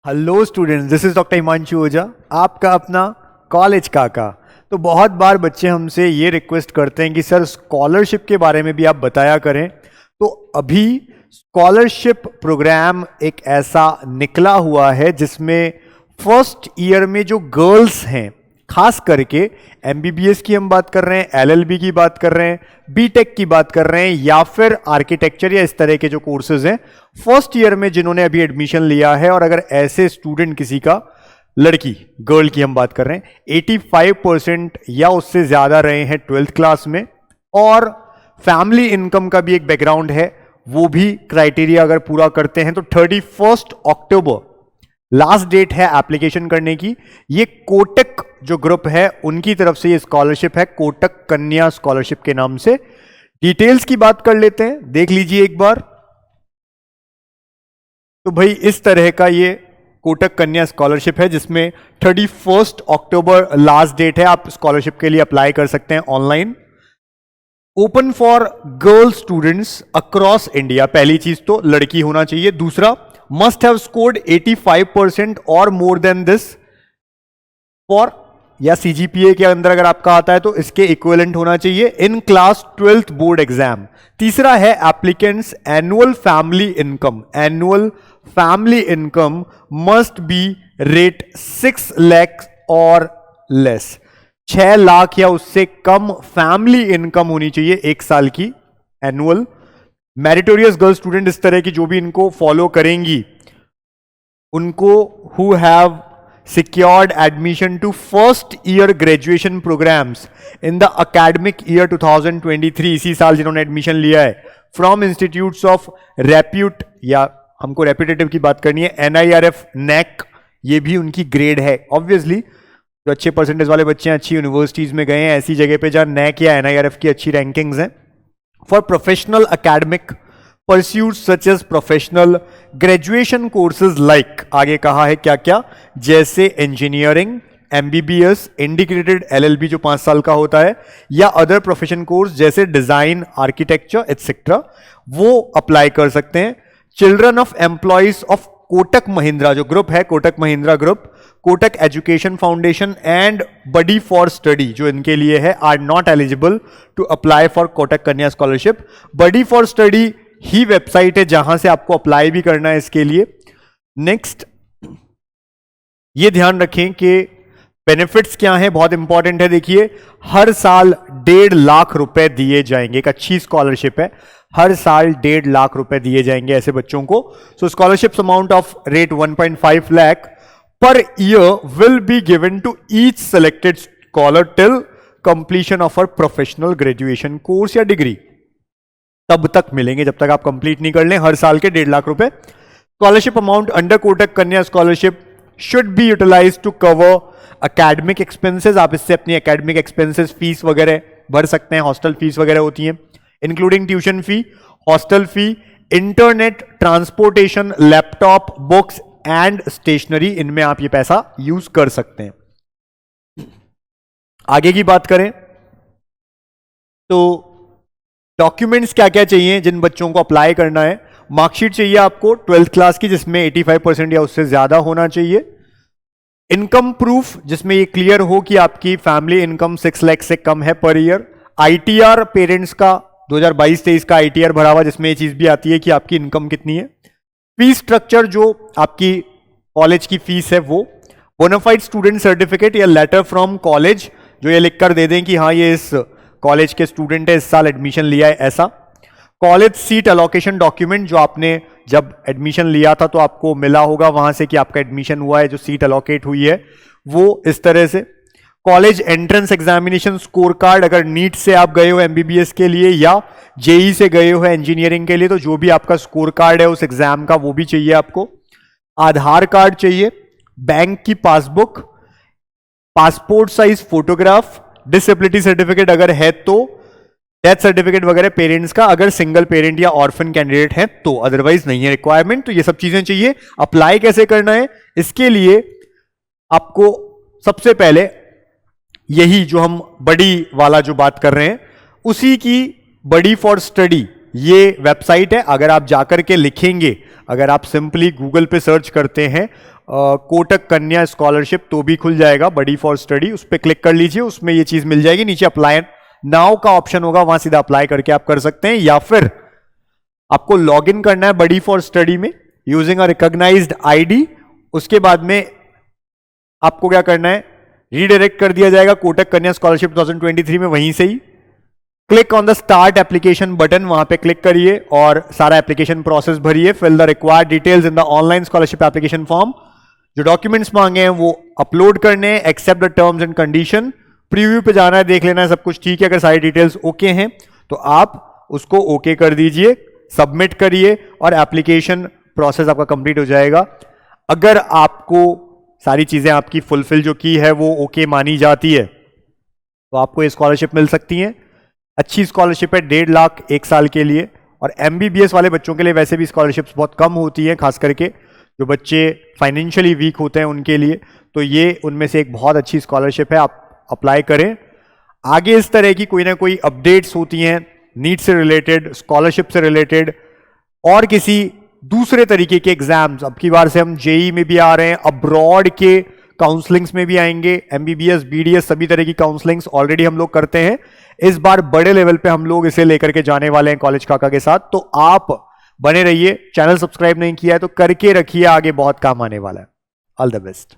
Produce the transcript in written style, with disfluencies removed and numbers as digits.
Hello students, this is doctor Himanshu Ojha, आपका अपना college काका। तो बहुत बार बच्चे हमसे ये रिक्वेस्ट करते हैं कि सर स्कॉलरशिप के बारे में भी आप बताया करें। तो अभी स्कॉलरशिप प्रोग्राम एक ऐसा निकला हुआ है जिसमें फर्स्ट ईयर में जो गर्ल्स हैं, खास करके एमबीबीएस की हम बात कर रहे हैं, एलएलबी की बात कर रहे हैं, बीटेक की बात कर रहे हैं, या फिर आर्किटेक्चर या इस तरह के जो कोर्सेज हैं, फर्स्ट ईयर में जिन्होंने अभी एडमिशन लिया है, और अगर ऐसे स्टूडेंट किसी का, लड़की गर्ल की हम बात कर रहे हैं, 85% या उससे ज्यादा रहे हैं 12th क्लास में, और फैमिली इनकम का भी एक बैकग्राउंड है, वो भी क्राइटेरिया अगर पूरा करते हैं, तो 31 अक्टूबर लास्ट डेट है एप्लीकेशन करने की। ये कोटक जो ग्रुप है उनकी तरफ से ये स्कॉलरशिप है, कोटक कन्या स्कॉलरशिप के नाम से। डिटेल्स की बात कर लेते हैं, देख लीजिए एक बार। तो भाई इस तरह का ये कोटक कन्या स्कॉलरशिप है जिसमें 31 अक्टूबर लास्ट डेट है। आप स्कॉलरशिप के लिए अप्लाई कर सकते हैं online. Open for girl students across India. पहली चीज तो लड़की होना चाहिए। दूसरा, मस्ट हैव स्कोर्ड 85% और मोर देन दिस फॉर, या सीजीपीए के अंदर अगर आपका आता है तो इसके इक्विवेलेंट होना चाहिए in class 12th board exam. तीसरा है applicants annual family income. Annual family income must be rate 6 lakh और लेस। 6 लाख या उससे कम फैमिली इनकम होनी चाहिए एक साल की एनुअल। मेरिटोरियस गर्ल स्टूडेंट, इस तरह की जो भी इनको फॉलो करेंगी, उनको who have secured admission to first year graduation programs in the academic year 2023, इसी साल जिन्होंने एडमिशन लिया है, फ्रॉम इंस्टीट्यूट्स ऑफ रेप्यूट, या हमको रेप्यूटेटिव की बात करनी है, एनआईआरएफ, नैक, ये भी उनकी ग्रेड है। ऑब्वियसली जो अच्छे परसेंटेज वाले बच्चे हैं, अच्छी यूनिवर्सिटीज में गए हैं, ऐसी जगह पे जहां नैक या एनआईआरएफ की अच्छी रैंकिंग्स हैं। For professional academic pursuits such as professional graduation courses like, आगे कहा है क्या क्या, जैसे इंजीनियरिंग, एमबीबीएस, इंटीग्रेटेड एलएलबी जो 5 साल का होता है, या अदर प्रोफेशन कोर्स जैसे डिजाइन, आर्किटेक्चर एटसेट्रा, वो अप्लाई कर सकते हैं। Children of employees of Kotak Mahindra जो ग्रुप है, Kotak Mahindra group, Kotak education foundation and buddy for study जो इनके लिए है, are not eligible to apply for Kotak Kanya scholarship. Buddy for study ही वेबसाइट है जहां से आपको अप्लाई भी करना है इसके लिए। नेक्स्ट, ये ध्यान रखें कि बेनिफिट्स क्या हैं, बहुत इंपॉर्टेंट है। देखिए, हर साल 1.5 लाख रुपए दिए जाएंगे। एक अच्छी स्कॉलरशिप है, हर साल 1.5 लाख रुपए दिए जाएंगे ऐसे बच्चों को। So scholarship amount of rate 1.5 lakh per year will be given to each selected scholar till completion of a professional graduation course या डिग्री। तब तक मिलेंगे जब तक आप कंप्लीट नहीं कर लें, हर साल के 1.5 लाख रुपए। Scholarship amount under Kotak Kanya scholarship should be utilise to cover academic expenses. आप इससे अपनी एकेडमिक एक्सपेंसेस, फीस वगैरह भर सकते हैं, हॉस्टल फीस वगैरह होती है, including tuition fee, hostel fee, internet, transportation, laptop, books and stationery, इनमें आप ये पैसा यूज कर सकते हैं। आगे की बात करें तो डॉक्यूमेंट्स क्या क्या चाहिए जिन बच्चों को अप्लाई करना है। मार्कशीट चाहिए आपको 12th क्लास की जिसमें 85% या उससे ज्यादा होना चाहिए। इनकम प्रूफ जिसमें ये क्लियर हो कि आपकी फैमिली इनकम 6 लाख से कम है पर ईयर। आईटीआर पेरेंट्स का 2022-23 का आईटीआर भरा हुआ जिसमें ये चीज भी आती है कि आपकी इनकम कितनी है। फीस स्ट्रक्चर जो आपकी कॉलेज की फीस है वो। बोनाफाइड स्टूडेंट सर्टिफिकेट या लेटर फ्रॉम कॉलेज जो ये लिखकर दे दें कि हाँ ये इस कॉलेज के स्टूडेंट है, इस साल एडमिशन लिया है ऐसा। कॉलेज सीट अलोकेशन डॉक्यूमेंट जो आपने जब एडमिशन लिया था तो आपको मिला होगा वहां से कि आपका एडमिशन हुआ है, जो सीट अलोकेट हुई है वो इस तरह से। College entrance examination score card, अगर नीट से आप गए हो एमबीबीएस के लिए या जेई से गए हो इंजीनियरिंग के लिए, तो जो भी आपका स्कोर कार्ड है उस एग्जाम का वो भी चाहिए आपको। आधार कार्ड चाहिए, बैंक की passbook, passport size photograph, disability certificate अगर है तो, डेथ सर्टिफिकेट वगैरह पेरेंट्स का अगर सिंगल पेरेंट या ऑर्फन कैंडिडेट है तो, अदरवाइज नहीं है रिक्वायरमेंट। तो ये सब चीजें चाहिए। अप्लाई कैसे करना है, इसके लिए आपको सबसे पहले यही जो हम बड़ी वाला जो बात कर रहे हैं उसी की बडी फॉर स्टडी ये वेबसाइट है। अगर आप जाकर के लिखेंगे, अगर आप सिंपली गूगल पे सर्च करते हैं कोटक कन्या स्कॉलरशिप तो भी खुल जाएगा, बडी फॉर स्टडी, उस पर क्लिक कर लीजिए, उसमें ये चीज मिल जाएगी। नीचे अप्लाई नाउ का ऑप्शन होगा, वहां सीधा अप्लाई करके आप कर सकते हैं, या फिर आपको लॉग इन करना है बडी फॉर स्टडी में यूजिंग अ रिकॉग्नाइज्ड आईडी। उसके बाद में आपको क्या करना है, रीडायरेक्ट कर दिया जाएगा कोटक कन्या स्कॉलरशिप 2023 में, वहीं से ही click on the start application button, वहां पे क्लिक करिए और सारा एप्लीकेशन प्रोसेस भरिए। Fill the required details in the online scholarship application form. जो डॉक्यूमेंट्स मांगे हैं वो अपलोड करने हैं, accept the terms and condition. Preview पे जाना है, देख लेना है सब कुछ ठीक है। अगर सारी डिटेल्स ओके हैं तो आप उसको ओके कर दीजिए, सबमिट करिए और एप्लीकेशन प्रोसेस आपका कंप्लीट हो जाएगा। अगर आपको सारी चीजें आपकी फुलफिल जो की है वो ओके मानी जाती है तो आपको ये स्कॉलरशिप मिल सकती है। अच्छी स्कॉलरशिप है, 1.5 लाख एक साल के लिए। और एमबीबीएस वाले बच्चों के लिए वैसे भी स्कॉलरशिप्स बहुत कम होती हैं, खास करके जो बच्चे फाइनेंशियली वीक होते हैं उनके लिए, तो ये उनमें से एक बहुत अच्छी स्कॉलरशिप है, आप अप्लाई करें। आगे इस तरह की कोई ना कोई अपडेट्स होती हैं नीट से रिलेटेड, स्कॉलरशिप से रिलेटेड और किसी दूसरे तरीके के एग्जाम्स। अब की बार से हम जेई में भी आ रहे हैं, अब्रॉड के काउंसलिंग्स में भी आएंगे, एमबीबीएस बीडीएस सभी तरह की काउंसलिंग्स ऑलरेडी हम लोग करते हैं। इस बार बड़े लेवल पे हम लोग इसे लेकर के जाने वाले हैं कॉलेज काका के साथ, तो आप बने रहिए। चैनल सब्सक्राइब नहीं किया है तो करके रखिए, आगे बहुत काम आने वाला है। All the best.